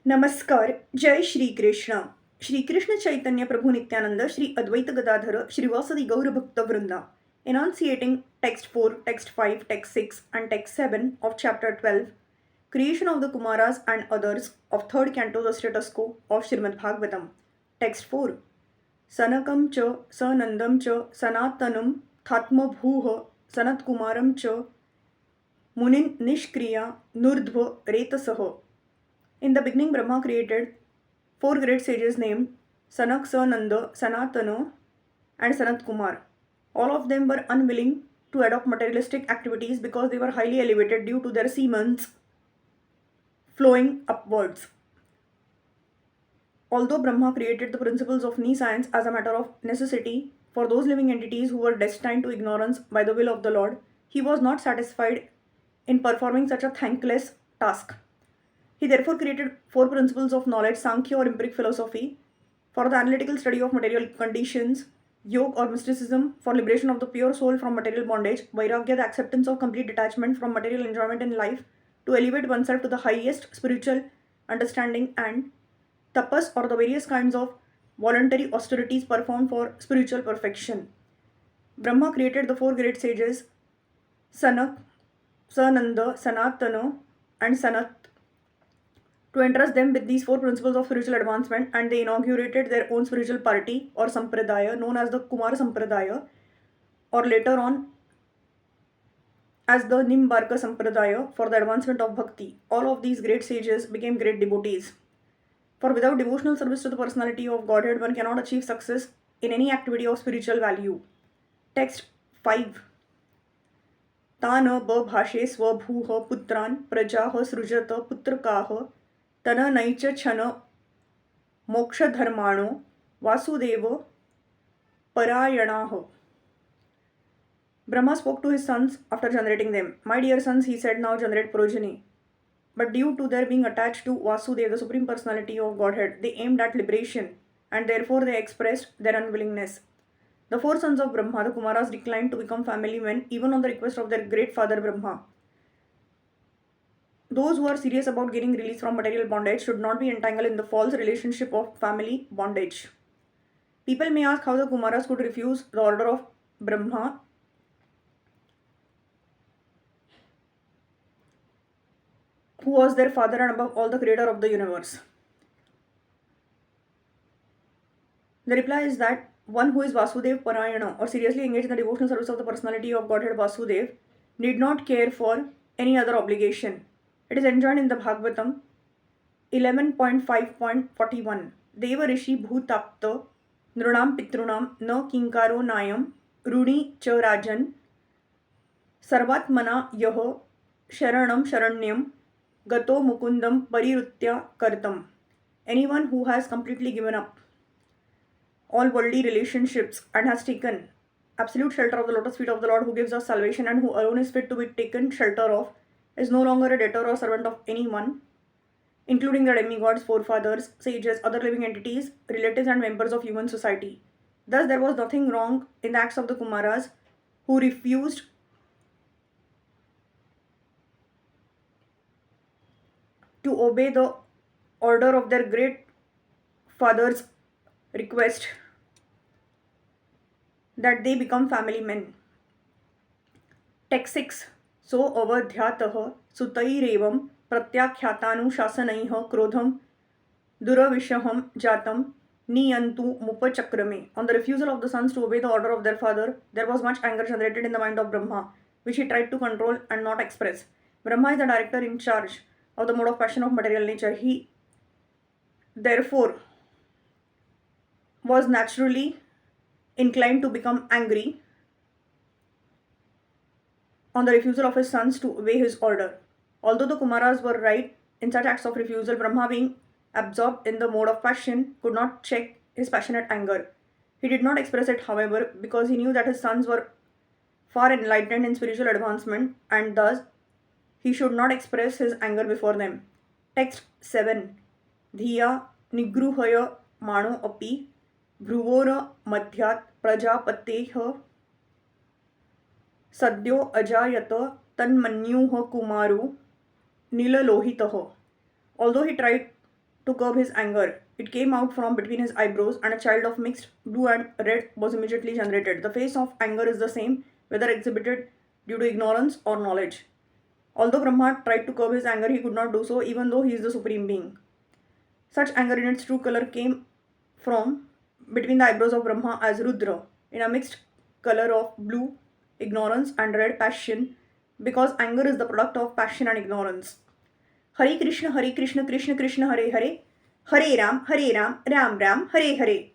नमस्कार. जय श्री कृष्ण. श्रीकृष्ण चैतन्य प्रभु नित्यानंद, श्री अद्वैत गदाधर, श्रीवासदि गौर भक्त वृंदा. Enunciating text 4, text 5, text 6, and text 7 of chapter 12, creation of the Kumaras and others of third canto, the status quo of Srimad Bhagavatam. Text 4. Sanakam cha sanandam cha sanatanam thatma bhuh sanatkumaram cha munin nishkriya nurdhva retasah. In the beginning, Brahma created four great sages named Sanak, Sananda, Sanatana, and Sanat Kumar. All of them were unwilling to adopt materialistic activities because they were highly elevated due to their semens flowing upwards. Although Brahma created the principles of nescience as a matter of necessity for those living entities who were destined to ignorance by the will of the Lord, he was not satisfied in performing such a thankless task. He therefore created four principles of knowledge, Sankhya or empiric philosophy, for the analytical study of material conditions, Yoga or mysticism, for liberation of the pure soul from material bondage, Vairagya, the acceptance of complete detachment from material enjoyment in life, to elevate oneself to the highest spiritual understanding, and Tapas or the various kinds of voluntary austerities performed for spiritual perfection. Brahma created the four great sages, Sanak, Sananda, Sanatana, and Sanat, to entrust them with these four principles of spiritual advancement, and they inaugurated their own spiritual party or sampradaya known as the Kumar Sampradaya, or later on as the Nimbarka Sampradaya, for the advancement of bhakti. All of these great sages became great devotees. For without devotional service to the personality of Godhead, one cannot achieve success in any activity of spiritual value. Text 5. तान बभाषे स्वभूः पुत्रान् प्रजाः सृजत पुत्रकाः तननैच छन मोक्षधर्माणो Vasudev parayanaho. Brahma spoke to his sons after generating them. My dear sons, he said, now generate progeny. But due to their being attached to Vasudeva, the Supreme Personality of Godhead, they aimed at liberation, and therefore they expressed their unwillingness. The four sons of Brahma, the Kumaras, declined to become family men even on the request of their great father Brahma. Those who are serious about getting release from material bondage should not be entangled in the false relationship of family bondage. People may ask how the Kumaras could refuse the order of Brahma, who was their father and above all the creator of the universe. The reply is that one who is Vasudev Parayana, or seriously engaged in the devotional service of the personality of Godhead Vasudev, need not care for any other obligation. It is enjoined in the Bhagavatam 11.5.41. Deva Rishi Bhutapta Nrunam Pitrunam Na Kinkaro Nayam Runi Cha Rajan Sarvatmana Yaho Sharanam Sharanyam Gato Mukundam Parirutya Kartam. Anyone who has completely given up all worldly relationships and has taken absolute shelter of the lotus feet of the Lord who gives us salvation and who alone is fit to be taken shelter of, is no longer a debtor or servant of anyone, including the demigods, forefathers, sages, other living entities, relatives, and members of human society. Thus, there was nothing wrong in the acts of the Kumaras who refused to obey the order of their great father's request that they become family men. Text 6. So avadhyatah sutairevam pratyakhyatanuशासनैः क्रोधम दुरविषहम jatam niyantu mupachakrame. On the refusal of the sons to obey the order of their father, there was much anger generated in the mind of Brahma, which he tried to control and not express. Brahma is the director in charge of the mode of passion of material nature. He therefore was naturally inclined to become angry on the refusal of his sons to obey his order. Although the Kumaras were right in such acts of refusal, Brahma, being absorbed in the mode of passion, could not check his passionate anger. He did not express it, however, because he knew that his sons were far enlightened in spiritual advancement, and thus he should not express his anger before them. Text 7. Dhiya nigruhaya mano api भ्रुवोर मध्यात् प्रजापतेः सद्यो अजायत तन्मन्युः कुमारो नीललोहितः. Although he tried to curb his anger. It came out from between his eyebrows, and a child of mixed blue and red was immediately generated. The face of anger is the same, whether exhibited due to ignorance or knowledge. Although Brahma tried to curb his anger, he could not do so, even though he is the supreme being. Such anger in its true color came from between the eyebrows of Brahma as Rudra, in a mixed color of blue, ignorance, and red passion, because anger is the product of passion and ignorance. Hare Krishna, Krishna Krishna, Hare Hare, Hare Ram, Ram Ram, Hare Hare.